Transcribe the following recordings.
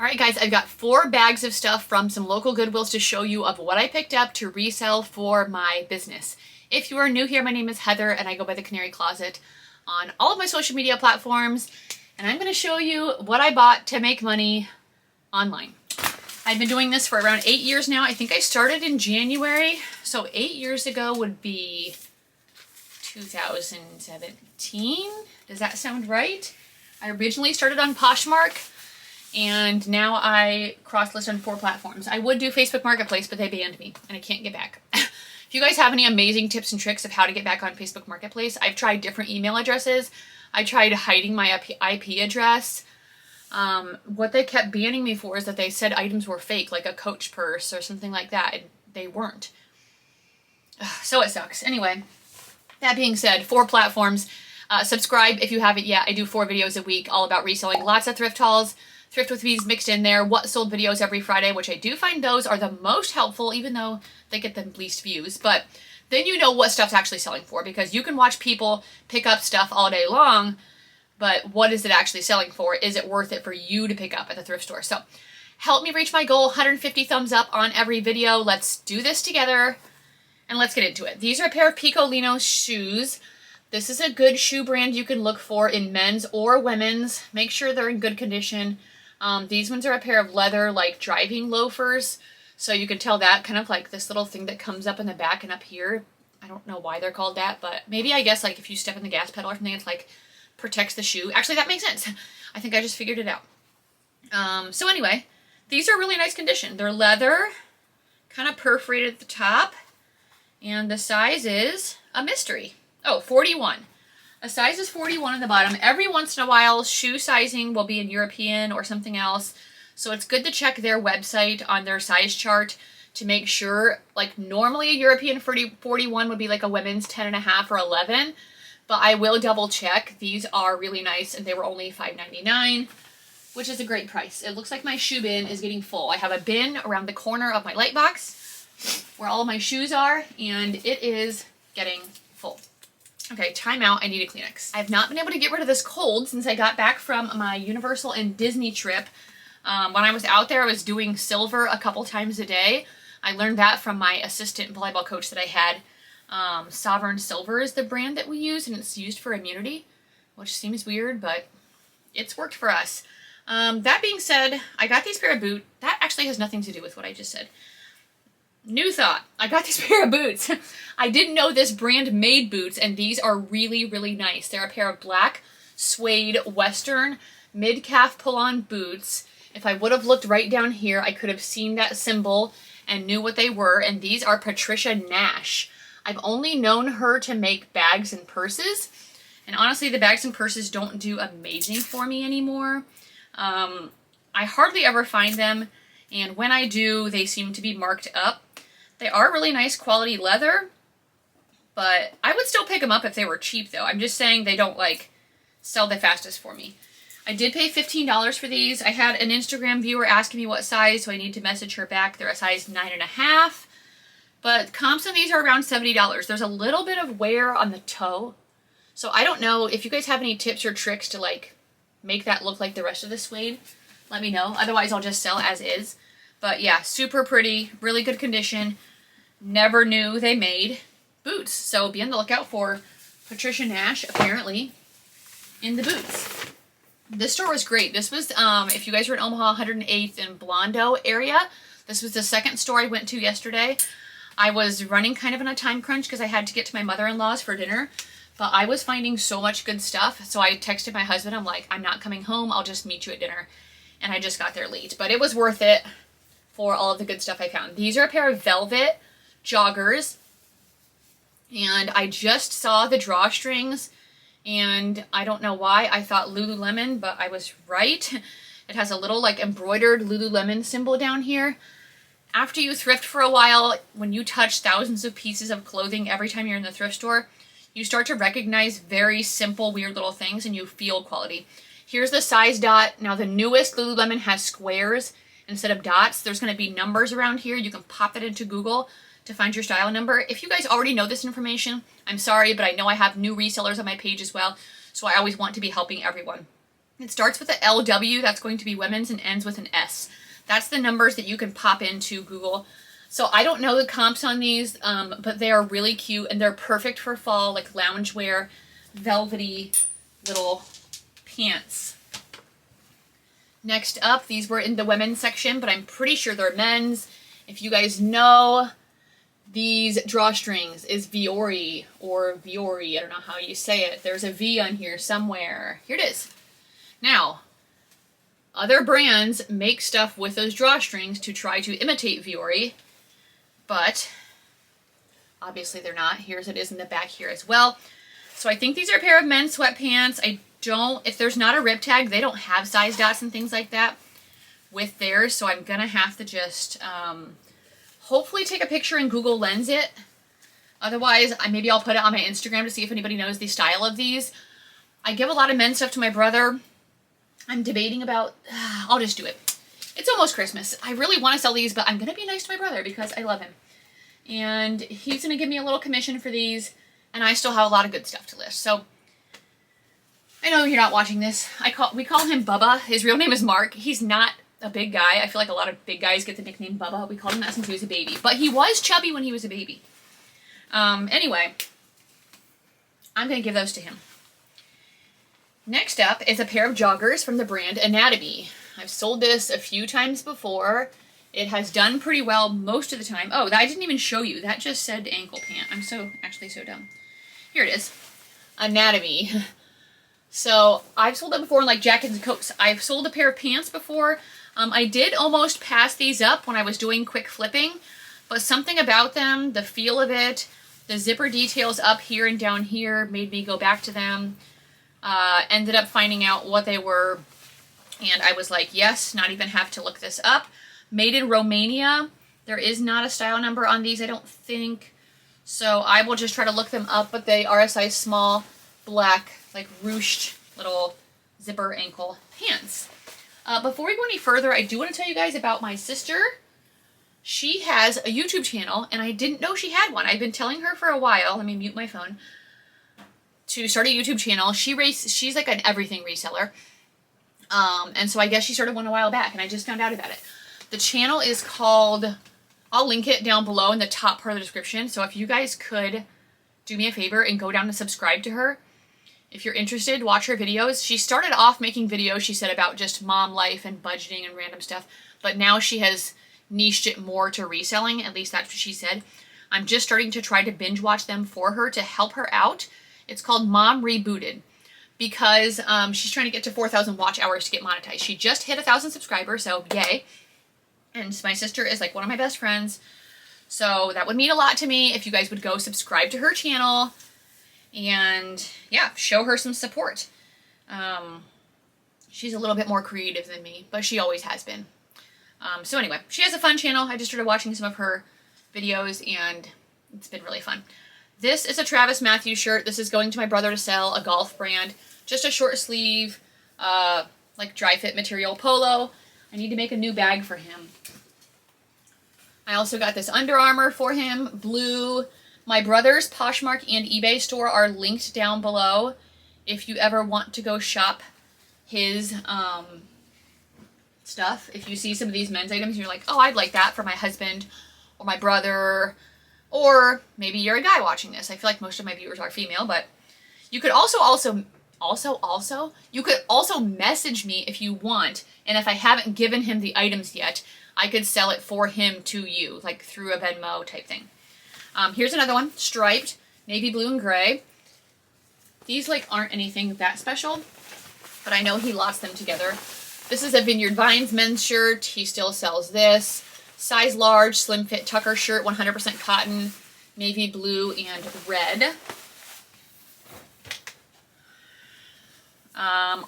Alright guys, I've got 4 bags of stuff from some local Goodwills to show you of what I picked up to resell for my business. If you are new here, my name is Heather and I go by The Canary Closet on all of my social media platforms, and I'm going to show you what I bought to make money online. I've been doing this for around 8 years now. I think I started in January, so 8 years ago would be 2017. Does that sound right? I originally started on Poshmark, and now I cross-list on 4 platforms. I would do Facebook Marketplace, but they banned me, and I can't get back. If you guys have any amazing tips and tricks of how to get back on Facebook Marketplace, I've tried different email addresses. I tried hiding my IP address. What they kept banning me for is that they said items were fake, like a Coach purse or something like that, and they weren't. So it sucks. Anyway, that being said, 4 platforms. Subscribe if you haven't yet. I do 4 videos a week all about reselling. Lots of thrift hauls. Thrift with V's mixed in there. What sold videos every Friday, which I do find those are the most helpful, even though they get the least views. But then you know what stuff's actually selling for, because you can watch people pick up stuff all day long, but what is it actually selling for? Is it worth it for you to pick up at the thrift store? So help me reach my goal, 150 thumbs up on every video. Let's do this together, and let's get into it. These are a pair of Picolino shoes. This is a good shoe brand you can look for in men's or women's. Make sure they're in good condition. These ones are a pair of leather, like driving loafers. So you can tell that kind of like this little thing that comes up in the back and up here. I don't know why they're called that, but maybe I guess like if you step in the gas pedal or something, it's like protects the shoe. Actually, that makes sense. I think I just figured it out. So anyway, these are really nice condition. They're leather, kind of perforated at the top, and the size is a mystery. Oh, 41. A size is 41 on the bottom. Every once in a while, shoe sizing will be in European or something else. So it's good to check their website on their size chart to make sure, like normally a European 41 would be like a women's 10.5 or 11. But I will double check. These are really nice, and they were only $5.99, which is a great price. It looks like my shoe bin is getting full. I have a bin around the corner of my light box where all of my shoes are, and it is getting full. Okay, time out. I need a Kleenex. I've not been able to get rid of this cold since I got back from my Universal and Disney trip. When I was out there, I was doing silver a couple times a day. I learned that from my assistant volleyball coach that I had. Sovereign Silver is the brand that we use, and it's used for immunity, which seems weird, but it's worked for us. That being said, I got these pair of boots. That actually has nothing to do with what I just said. New thought. I got this pair of boots. I didn't know this brand made boots, and these are really, really nice. They're a pair of black suede Western mid-calf pull-on boots. If I would have looked right down here, I could have seen that symbol and knew what they were, and these are Patricia Nash. I've only known her to make bags and purses, and honestly, the bags and purses don't do amazing for me anymore. I hardly ever find them, and when I do, they seem to be marked up. They are really nice quality leather, but I would still pick them up if they were cheap, though. I'm just saying they don't, like, sell the fastest for me. I did pay $15 for these. I had an Instagram viewer asking me what size, so I need to message her back. They're a size 9.5, but comps on these are around $70. There's a little bit of wear on the toe, so I don't know if you guys have any tips or tricks to, like, make that look like the rest of the suede. Let me know. Otherwise, I'll just sell as is. But yeah, super pretty, really good condition. Never knew they made boots. So be on the lookout for Patricia Nash, apparently, in the boots. This store was great. This was, if you guys were in Omaha, 108th and Blondo area, this was the second store I went to yesterday. I was running kind of on a time crunch because I had to get to my mother-in-law's for dinner. But I was finding so much good stuff. So I texted my husband. I'm like, I'm not coming home. I'll just meet you at dinner. And I just got there late. But it was worth it for all of the good stuff I found. These are a pair of velvet joggers, and I just saw the drawstrings, and I don't know why I thought Lululemon, but I was right. It has a little like embroidered Lululemon symbol down here. After you thrift for a while, when you touch thousands of pieces of clothing every time you're in the thrift store, you start to recognize very simple, weird little things, and you feel quality. Here's the size dot. Now the newest Lululemon has squares instead of dots. There's going to be numbers around here. You can pop it into Google to find your style number. If you guys already know this information, I'm sorry, but I know I have new resellers on my page as well, so I always want to be helping everyone. It starts with a LW, that's going to be women's, and ends with an S. That's the numbers that you can pop into Google. So I don't know the comps on these, but they are really cute, and they're perfect for fall, like loungewear, velvety little pants. Next up, these were in the women's section, but I'm pretty sure they're men's. If you guys know, these drawstrings is Viori, or Viori, I don't know how you say it. There's a V on here somewhere. Here it is. Now, other brands make stuff with those drawstrings to try to imitate Viori, but obviously they're not. Here's it is in the back here as well. So I think these are a pair of men's sweatpants. If there's not a rip tag, they don't have size dots and things like that with theirs, so I'm gonna have to just hopefully take a picture and Google Lens it. Otherwise, maybe I'll put it on my Instagram to see if anybody knows the style of these. I give a lot of men's stuff to my brother. I'm debating about, I'll just do it. It's almost Christmas. I really want to sell these, but I'm going to be nice to my brother because I love him. And he's going to give me a little commission for these, and I still have a lot of good stuff to list. So, I know you're not watching this. We call him Bubba. His real name is Mark. He's not a big guy. I feel like a lot of big guys get the nickname Bubba. We called him that since he was a baby. But he was chubby when he was a baby. Anyway, I'm going to give those to him. Next up is a pair of joggers from the brand Anatomy. I've sold this a few times before. It has done pretty well most of the time. Oh, I didn't even show you. That just said ankle pant. I'm actually so dumb. Here it is. Anatomy. So, I've sold them before in like jackets and coats. I've sold a pair of pants before. I did almost pass these up when I was doing quick flipping, but something about them, the feel of it, the zipper details up here and down here made me go back to them. Ended up finding out what they were, and I was like, yes, not even have to look this up. Made in Romania. There is not a style number on these, I don't think. So I will just try to look them up, but they are a size small, black, like ruched little zipper ankle pants. Before we go any further, I do want to tell you guys about my sister. She has a YouTube channel, and I didn't know she had one. I've been telling her for a while. Let me mute my phone. To start a YouTube channel. She's like an everything reseller. And so I guess she started one a while back, and I just found out about it. The channel is called, I'll link it down below in the top part of the description. So if you guys could do me a favor and go down and subscribe to her. If you're interested, watch her videos. She started off making videos, she said, about just mom life and budgeting and random stuff. But now she has niched it more to reselling. At least that's what she said. I'm just starting to try to binge watch them for her to help her out. It's called Mom Rebooted because she's trying to get to 4,000 watch hours to get monetized. She just hit 1,000 subscribers, so yay. And my sister is like one of my best friends. So that would mean a lot to me if you guys would go subscribe to her channel and, yeah, show her some support. She's a little bit more creative than me, but she always has been. So anyway, she has a fun channel. I just started watching some of her videos, and it's been really fun. This is a Travis Matthews shirt. This is going to my brother to sell, a golf brand. Just a short sleeve, like dry fit material polo. I need to make a new bag for him. I also got this Under Armour for him, blue. My brother's Poshmark and eBay store are linked down below if you ever want to go shop his stuff. If you see some of these men's items and you're like, oh, I'd like that for my husband or my brother, or maybe you're a guy watching this. I feel like most of my viewers are female, but you could also you could also message me if you want, and if I haven't given him the items yet, I could sell it for him to you, like through a Venmo type thing. Here's another one, striped, navy blue and gray. These like aren't anything that special, but I know he lost them together. This is a Vineyard Vines men's shirt. He still sells this. Size large, slim fit Tucker shirt, 100% cotton, navy blue and red.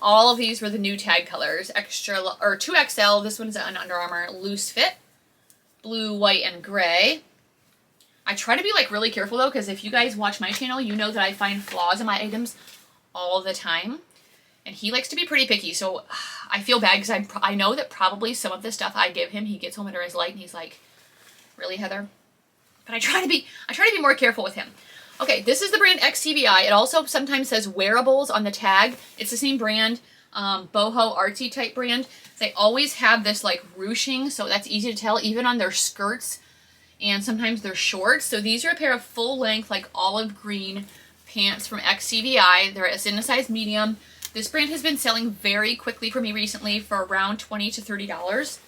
All of these were the new tag colors, extra or 2XL. This one's an Under Armour loose fit, blue, white, and gray. I try to be like really careful though, because if you guys watch my channel, you know that I find flaws in my items all the time, and he likes to be pretty picky. So I feel bad because I know that probably some of the stuff I give him, he gets home under his light and he's like, "Really, Heather?" But I try to be more careful with him. Okay, this is the brand XTVI. It also sometimes says wearables on the tag. It's the same brand. Boho artsy type brand. They always have this like ruching, so that's easy to tell even on their skirts and sometimes their shorts. So these are a pair of full length like olive green pants from XCVI. They're in a size medium. This brand has been selling very quickly for me recently for around $20 to $30.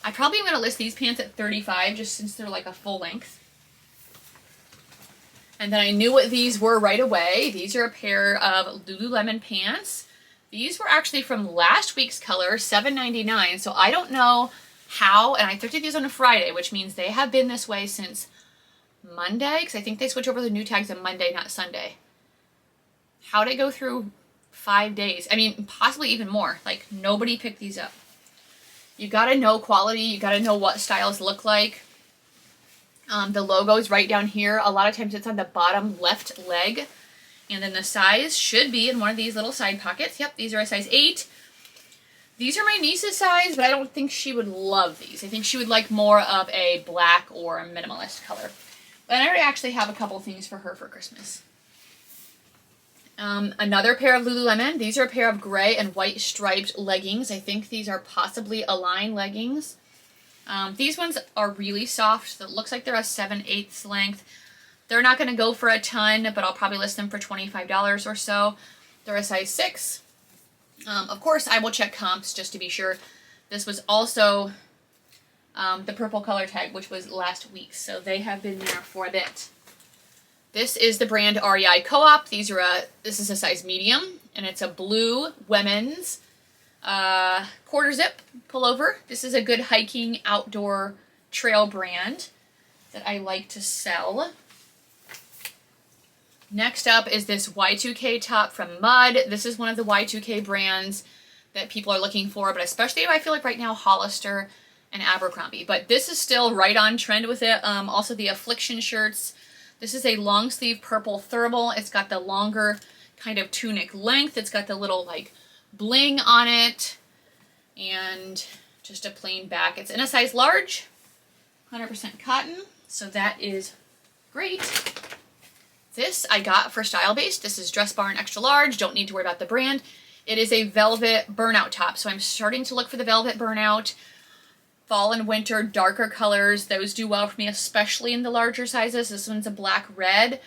I probably am going to list these pants at $35 just since they're like a full length. And then I knew what these were right away. These are a pair of Lululemon pants. These were actually from last week's color, $7.99. So I don't know how, and I thrifted these on a Friday, which means they have been this way since Monday, because I think they switch over the new tags on Monday, not Sunday. How did it go through 5 days? I mean, possibly even more. Like, nobody picked these up. You gotta know quality. You gotta know what styles look like. The logo is right down here. A lot of times it's on the bottom left leg. And then the size should be in one of these little side pockets. Yep, these are a size 8. These are my niece's size, but I don't think she would love these. I think she would like more of a black or a minimalist color. But I already actually have a couple things for her for Christmas. Another pair of Lululemon. These are a pair of gray and white striped leggings. I think these are possibly Align leggings. These ones are really soft. So it looks like they're a 7/8 length. They're not going to go for a ton, but I'll probably list them for $25 or so. They're a size 6. Of course, I will check comps just to be sure. This was also the purple color tag, which was last week. So they have been there for a bit. This is the brand REI Co-op. This is a size medium, and it's a blue women's quarter zip pullover. This is a good hiking outdoor trail brand that I like to sell. Next up is this Y2K top from Mud. This is one of the Y2K brands that people are looking for, but especially I feel like right now Hollister and Abercrombie. But this is still right on trend with it. Also the Affliction shirts. This is a long sleeve purple thermal. It's got the longer kind of tunic length. It's got the little like bling on it and just a plain back. It's in a size large, 100% cotton. So that is great. This I got for Style Based. This is Dress Barn extra large. Don't need to worry about the brand. It is a velvet burnout top. So I'm starting to look for the velvet burnout. Fall and winter, darker colors. Those do well for me, especially in the larger sizes. This one's a black red.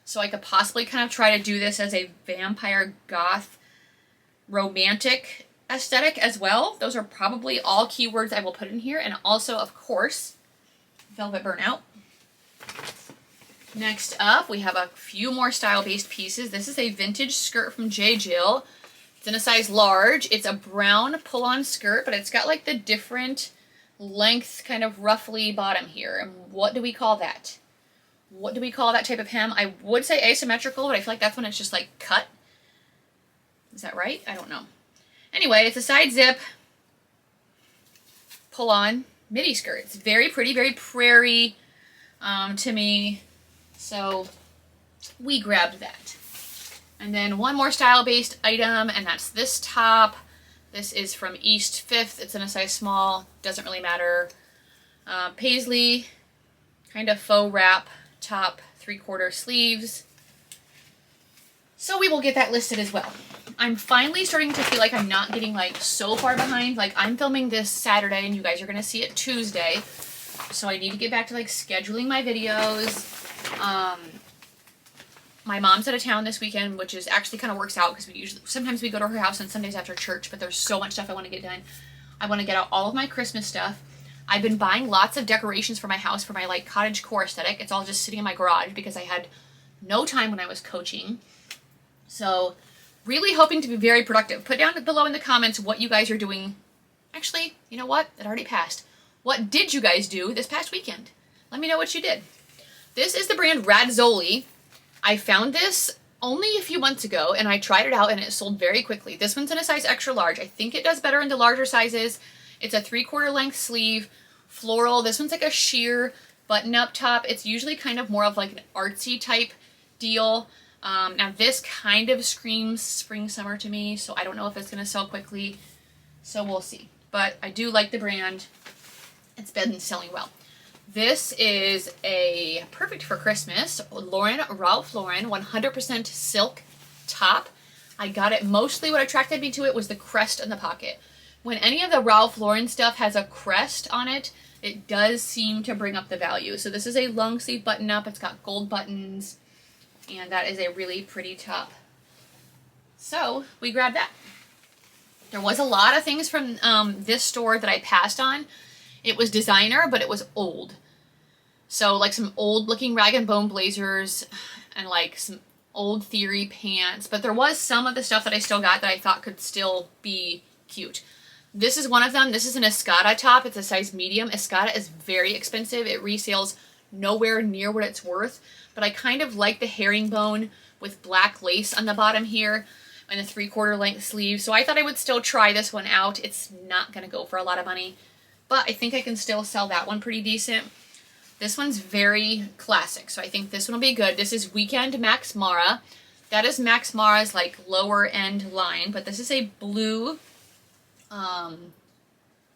So I could possibly kind of try to do this as a vampire goth romantic aesthetic as well. Those are probably all keywords I will put in here. And also, of course, velvet burnout. Next up, we have a few more style-based pieces. This is a vintage skirt from J. Jill. It's in a size large. It's a brown pull-on skirt, but it's got like the different length kind of roughly bottom here. And what do we call that? What do we call that type of hem? I would say asymmetrical, but I feel like that's when it's just like cut. Is that right? I don't know. Anyway, it's a side zip pull-on midi skirt. It's very pretty, very prairie to me. So we grabbed that. And then one more style-based item, and that's this top. This is from East 5th. It's in a size small. Doesn't really matter. Paisley, kind of faux wrap top, 3/4 sleeves. So we will get that listed as well. I'm finally starting to feel like I'm not getting like so far behind. Like I'm filming this Saturday and you guys are going to see it Tuesday. So I need to get back to like scheduling my videos. My mom's out of town this weekend, which is actually kind of works out because sometimes we go to her house on Sundays after church, but there's so much stuff I want to get done. I want to get out all of my Christmas stuff. I've been buying lots of decorations for my house for my like cottage core aesthetic. It's all just sitting in my garage because I had no time when I was coaching. So really hoping to be very productive. Put down below in the comments what you guys are doing. Actually, you know what? It already passed. What did you guys do this past weekend? Let me know what you did. This is the brand Radzoli. I found this only a few months ago and I tried it out and it sold very quickly. This one's in a size extra large. I think it does better in the larger sizes. It's a 3/4 length sleeve, floral. This one's like a sheer button-up top. It's usually kind of more of like an artsy type deal. Now this kind of screams spring summer to me, so I don't know if it's going to sell quickly. So we'll see. But I do like the brand. It's been selling well. This is a perfect for Christmas Ralph Lauren 100% silk top. I got it. Mostly what attracted me to it was the crest on the pocket. When any of the Ralph Lauren stuff has a crest on it, it does seem to bring up the value. So this is a long sleeve button up. It's got gold buttons, and that is a really pretty top. So we grabbed that. There was a lot of things from this store that I passed on. It was designer, but it was old. So like some old looking rag and bone blazers and like some old Theory pants. But there was some of the stuff that I still got that I thought could still be cute. This is one of them. This is an Escada top. It's a size medium. Escada is very expensive. It resales nowhere near what it's worth. But I kind of like the herringbone with black lace on the bottom here and a 3/4 length sleeve. So I thought I would still try this one out. It's not going to go for a lot of money, but I think I can still sell that one pretty decent. This one's very classic, so I think this one will be good. This is Weekend Max Mara. That is Max Mara's like lower end line, but this is a blue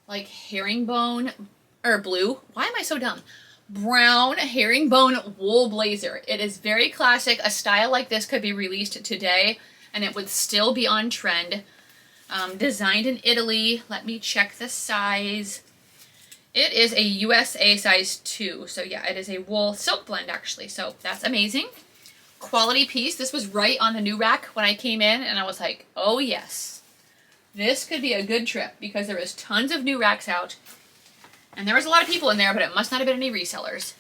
like herringbone, or blue, why am I so dumb? Brown herringbone wool blazer. It is very classic. A style like this could be released today and it would still be on trend. Designed in Italy. Let me check the size. It is a USA size 2. So yeah, it is a wool silk blend actually. So that's amazing. Quality piece. This was right on the new rack when I came in and I was like, oh yes. This could be a good trip because there was tons of new racks out. And there was a lot of people in there, but it must not have been any resellers.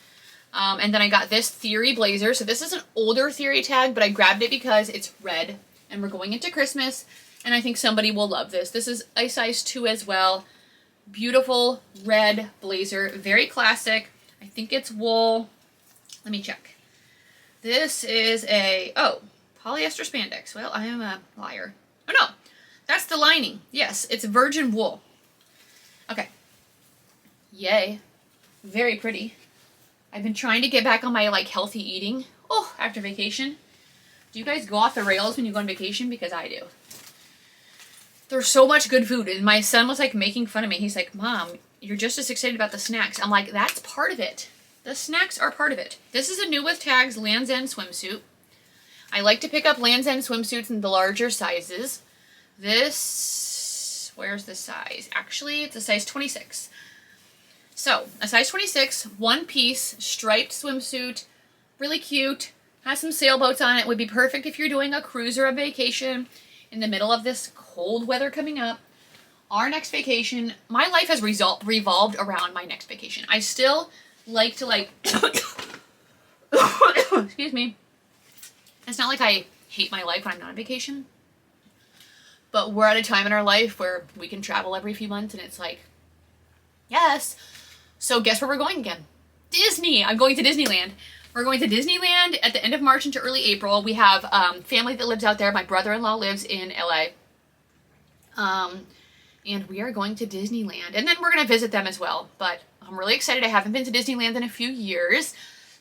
And then I got this Theory blazer. So this is an older Theory tag, but I grabbed it because it's red. And we're going into Christmas. And I think somebody will love this. This is a size 2 as well. Beautiful red blazer. Very classic. I think it's wool. Let me check. This is a, oh, polyester spandex. Well, I am a liar. Oh no, that's the lining. Yes, it's virgin wool. Okay. Yay. Very pretty. I've been trying to get back on my like healthy eating. Oh, after vacation. Do you guys go off the rails when you go on vacation? Because I do. There's so much good food. And my son was like making fun of me. He's like, Mom, you're just as excited about the snacks. I'm like, that's part of it. The snacks are part of it. This is a new with tags Land's End swimsuit. I like to pick up Land's End swimsuits in the larger sizes. This, where's the size? Actually, it's a size 26. So, a size 26, one piece, striped swimsuit, really cute, has some sailboats on it, would be perfect if you're doing a cruise or a vacation in the middle of this cold weather coming up. Our next vacation, my life has revolved around my next vacation. I still like to like, excuse me, it's not like I hate my life when I'm not on vacation, but we're at a time in our life where we can travel every few months and it's like, yes. So guess where we're going again? Disney. I'm going to Disneyland. We're going to Disneyland at the end of March into early April. We have family that lives out there. My brother-in-law lives in LA. And we are going to Disneyland. And then we're going to visit them as well. But I'm really excited. I haven't been to Disneyland in a few years.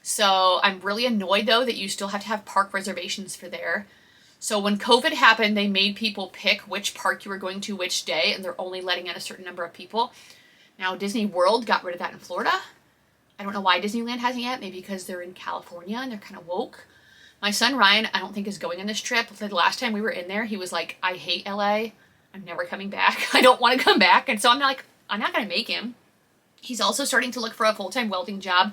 So I'm really annoyed, though, that you still have to have park reservations for there. So when COVID happened, they made people pick which park you were going to which day. And they're only letting in a certain number of people. Now, Disney World got rid of that in Florida. I don't know why Disneyland hasn't yet. Maybe because they're in California and they're kind of woke. My son Ryan, I don't think is going on this trip. The last time we were in there, he was like, I hate LA. I'm never coming back. I don't want to come back. And so I'm not going to make him. He's also starting to look for a full-time welding job.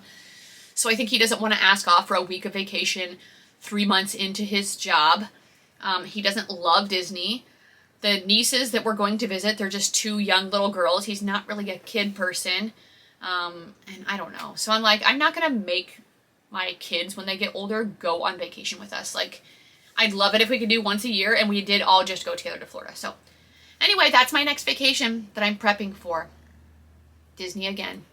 So I think he doesn't want to ask off for a week of vacation 3 months into his job. He doesn't love Disney. The nieces that we're going to visit, they're just 2 young little girls. He's not really a kid person. And I don't know. So I'm like, I'm not going to make my kids, when they get older, go on vacation with us. Like, I'd love it if we could do once a year, and we did all just go together to Florida. So anyway, that's my next vacation that I'm prepping for. Disney again.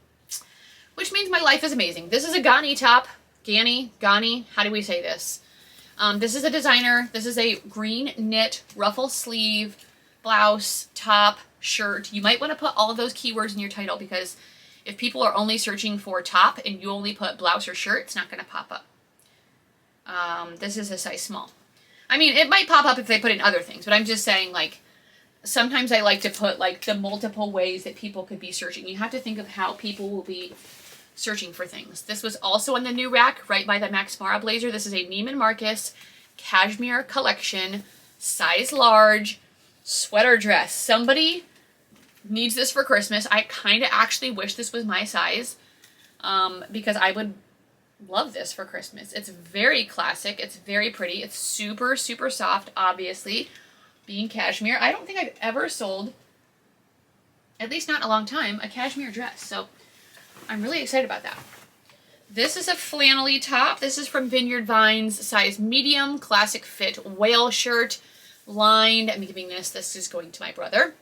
Which means my life is amazing. This is a Ghani top. Ghani, how do we say this? This is a designer. This is a green knit ruffle sleeve, blouse, top, shirt. You might want to put all of those keywords in your title because if people are only searching for top and you only put blouse or shirt, it's not going to pop up. This is a size small. I mean, it might pop up if they put in other things, but I'm just saying, like, sometimes I like to put, like, the multiple ways that people could be searching. You have to think of how people will be searching for things. This was also in the new rack right by the Max Mara blazer. This is a Neiman Marcus Cashmere collection size large, sweater dress. Somebody needs this for Christmas. I kind of actually wish this was my size because I would love this for Christmas. It's very classic. It's very pretty. It's super, super soft, obviously, being cashmere. I don't think I've ever sold, at least not in a long time, a cashmere dress. So I'm really excited about that. This is a flannelly top. This is from Vineyard Vines, size medium, classic fit whale shirt, lined. I'm giving this. This is going to my brother.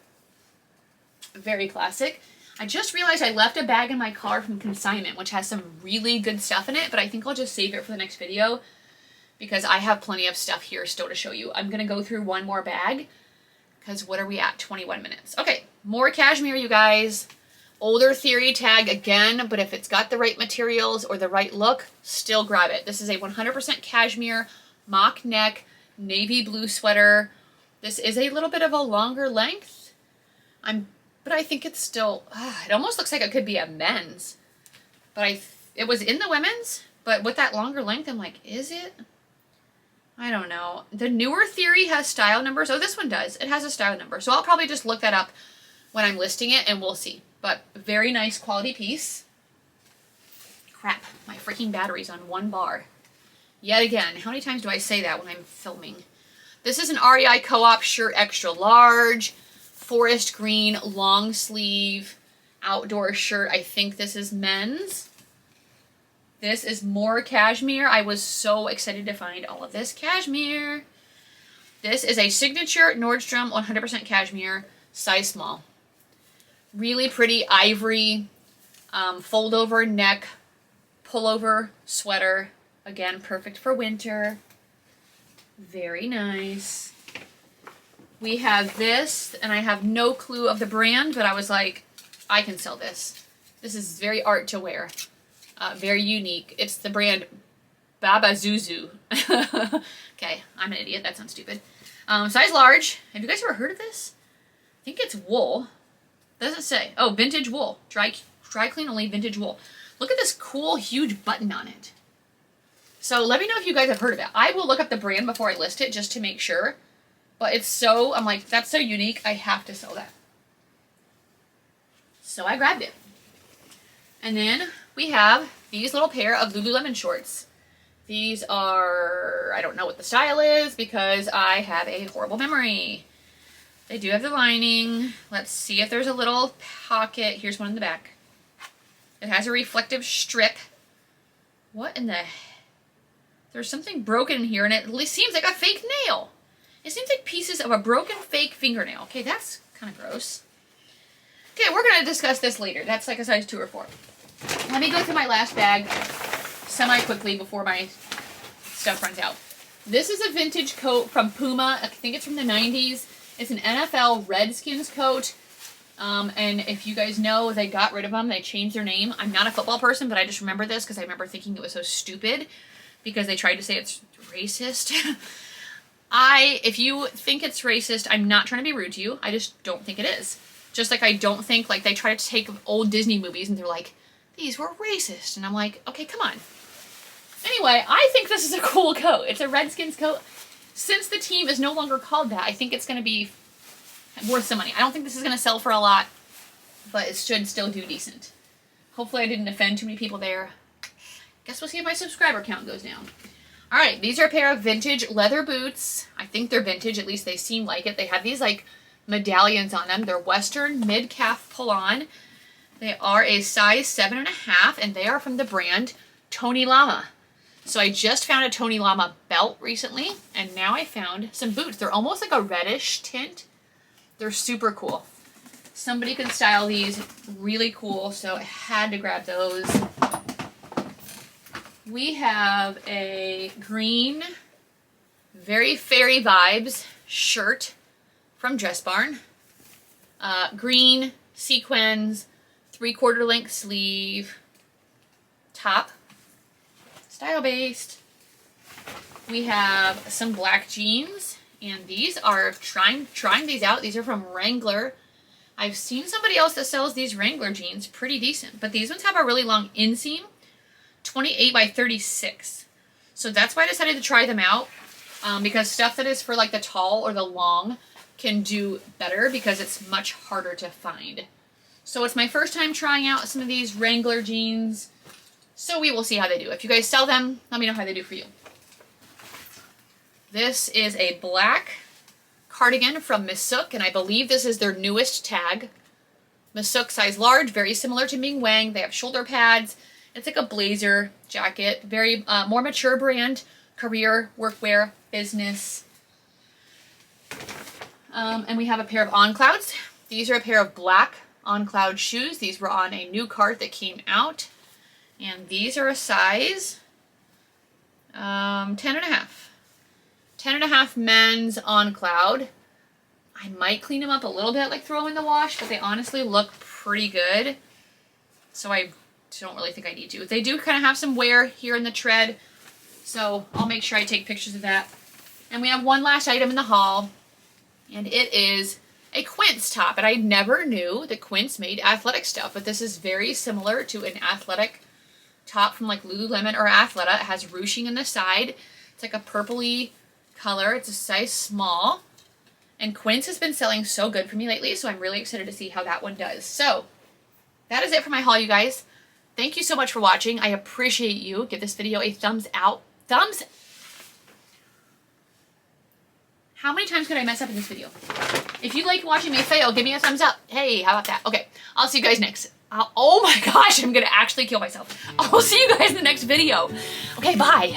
Very classic. I just realized I left a bag in my car from consignment, which has some really good stuff in it, but I think I'll just save it for the next video because I have plenty of stuff here still to show you. I'm going to go through one more bag because what are we at? 21 minutes. Okay, more cashmere, you guys. Older Theory tag again, but if it's got the right materials or the right look, still grab it. This is a 100% cashmere, mock neck, navy blue sweater. This is a little bit of a longer length. But I think it's still, it almost looks like it could be a men's. But it was in the women's, but with that longer length, I'm like, is it? I don't know. The newer Theory has style numbers. Oh, this one does. It has a style number. So I'll probably just look that up when I'm listing it and we'll see. But very nice quality piece. Crap, my freaking battery's on 1 bar. Yet again, how many times do I say that when I'm filming? This is an REI Co-op shirt, extra large, forest green, long sleeve, outdoor shirt. I think this is men's. This is more cashmere. I was so excited to find all of this cashmere. This is a signature Nordstrom 100% cashmere, size small. Really pretty ivory, fold over neck, pullover sweater. Again, perfect for winter. Very nice. We have this, and I have no clue of the brand, but I was like, I can sell this. This is very art to wear. Very unique. It's the brand Babazuzu. Okay, I'm an idiot. That sounds stupid. Size large. Have you guys ever heard of this? I think it's wool. Doesn't say. Oh, vintage wool. Dry clean only vintage wool. Look at this cool, huge button on it. So let me know if you guys have heard of it. I will look up the brand before I list it just to make sure. But it's so, I'm like, that's so unique. I have to sell that. So I grabbed it. And then we have these little pair of Lululemon shorts. These are, I don't know what the style is because I have a horrible memory. They do have the lining. Let's see if there's a little pocket. Here's one in the back. It has a reflective strip. What in the... There's something broken in here, and it seems like a fake nail. It seems like pieces of a broken fake fingernail. Okay, that's kind of gross. Okay, we're going to discuss this later. That's like a size 2 or 4. Let me go through my last bag semi-quickly before my stuff runs out. This is a vintage coat from Puma. I think it's from the 90s. It's an NFL Redskins coat, and if you guys know, they got rid of them. They changed their name. I'm not a football person, but I just remember this because I remember thinking it was so stupid because they tried to say it's racist. If you think it's racist, I'm not trying to be rude to you. I just don't think it is. Just like I don't think, like, they try to take old Disney movies and they're like, these were racist. And I'm like, okay, come on. Anyway, I think this is a cool coat. It's a Redskins coat. Since the team is no longer called that, I think it's going to be worth some money. I don't think this is going to sell for a lot, but it should still do decent. Hopefully I didn't offend too many people there. Guess we'll see if my subscriber count goes down. Alright, these are a pair of vintage leather boots. I think they're vintage, at least they seem like it. They have these like medallions on them. They're Western mid-calf pull-on. They are a size 7.5, and they are from the brand Tony Lama. So I just found a Tony Lama belt recently, and now I found some boots. They're almost like a reddish tint. They're super cool. Somebody can style these really cool, so I had to grab those. We have a green, very fairy vibes shirt from Dress Barn. Green sequins, 3/4 length sleeve, top. Style based. We have some black jeans, and these are trying these out. These are from Wrangler. I've seen somebody else that sells these Wrangler jeans pretty decent, but these ones have a really long inseam, 28 by 36. So that's why I decided to try them out. because stuff that is for like the tall or the long can do better because it's much harder to find. So it's my first time trying out some of these Wrangler jeans, so we will see how they do. If you guys sell them, let me know how they do for you. This is a black cardigan from Missook, and I believe this is their newest tag. Missook size large, very similar to Ming Wang. They have shoulder pads. It's like a blazer jacket, very more mature brand, career, workwear, business. And we have a pair of On Clouds. These are a pair of black On Cloud shoes. These were on a new cart that came out. And these are a size 10.5. 10.5 men's On Cloud. I might clean them up a little bit, like throw them in the wash, but they honestly look pretty good. So I don't really think I need to. They do kind of have some wear here in the tread, so I'll make sure I take pictures of that. And we have one last item in the haul, and it is a Quince top. And I never knew that Quince made athletic stuff, but this is very similar to an athletic top from like Lululemon or Athleta. It has ruching in the side. It's like a purpley color. It's a size small. And Quince has been selling so good for me lately, so I'm really excited to see how that one does. So that is it for my haul, you guys. Thank you so much for watching. I appreciate you. Give this video a thumbs out. How many times could I mess up in this video? If you like watching me fail, give me a thumbs up. Hey, how about that? Okay, I'll see you guys next. Oh my gosh, I'm gonna actually kill myself. I'll see you guys in the next video. Okay, bye.